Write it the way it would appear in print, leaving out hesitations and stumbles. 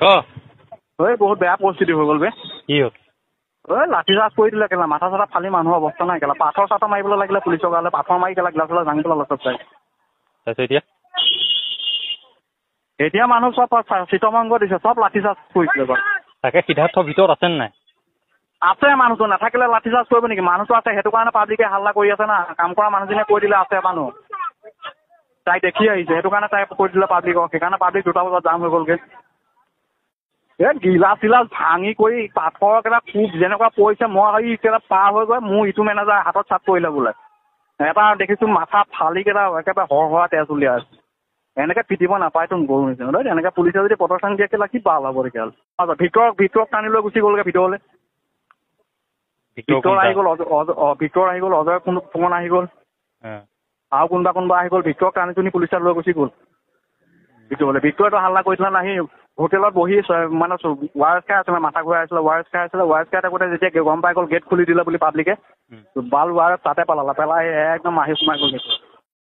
এই বহুত বেয়া পৰিস্থিতি হৈ গ'ল বে। কি হ'ল? লাঠি চাৰ্জ কৰি দিলে কেলা, মাথা চাথা ফালি মানুহৰ অৱস্থা নাই কেলা, পাথৰ চাথৰ মাৰিবলৈ লাগিলে পুলিচৰ গালে, পাথৰ মাৰি কেলা গ্লাছ গ্লাছ ভাঙি পেলালে চব চাই। তাৰপিছত এতিয়া মানুহ চব চিতমংগ দিছে, চব লাঠি চাৰ্জ কৰিছিলে বাৰু। তাকে সিদ্ধাৰ্থৰ ভিতৰত আছে নাই? আছে মানুহটো, নাথাকিলে লাঠি চাৰ্জ কৰিব নেকি? মানুহটো আছে, সেইটো কাৰণে পাব্লিকে হাল্লা কৰি আছে না। কাম কৰা মানুহজনীয়ে কৈ দিলে আছে মানুহ, তাই দেখি আহিছে, সেইটো কাৰণে তাই কৈ দিলে পাব্লিকক, সেইকাৰণে পাব্লিক 2টা বজাত জাম হৈ গ'লগৈ। গিলাচ চিলাচ ভাঙি কৰি পাথৰ একেবাৰে খুব যেনেকুৱা পৰিছে, মই কেইটা পাৰ হৈ গৈ মোৰ ইটো মেনেজাৰ হাতত চাপ পৰিলে বোলে। এটা দেখিছোঁ মাথা ফালি কেইটা একেবাৰে সৰহৰা তেজ উলিয়াই আছে। এনেকৈ পিটিব নাপায়তো গৰু নিচিনা দেই, এনেকৈ পুলিচে যদি প্ৰটেকশ্যন দিয়ে কেলা কি ভাল হ'ব তেতিয়াহ'লে। ভিতৰত টানি লৈ গুচি গ'লগৈ ভিতৰলৈ। ভিতৰ আহি গ'ল ভিতৰ আহি গ'ল, অজয় ফুকন আহি গ'ল, আৰু কোনোবা আহি গ'ল, ভিতৰত টানি টুনি পুলিচে লৈ গুচি গ'ল ভিতৰলৈ। ভিতৰতো হাল্লা কৰিছিলে নাহি, হোটেলত বহি মানে ৱাৰেছ খাই আছিলে, মাথা ঘূৰাই আছিলে, ৱাৰেছ খাই থাকোঁতে যেতিয়া গম পাই গ'ল গেট খুলি দিলে বুলি পাব্লিকে, বাল ৱাৰেছ তাতে পেলালে, পেলাই একদম আহি সোমাই গ'ল।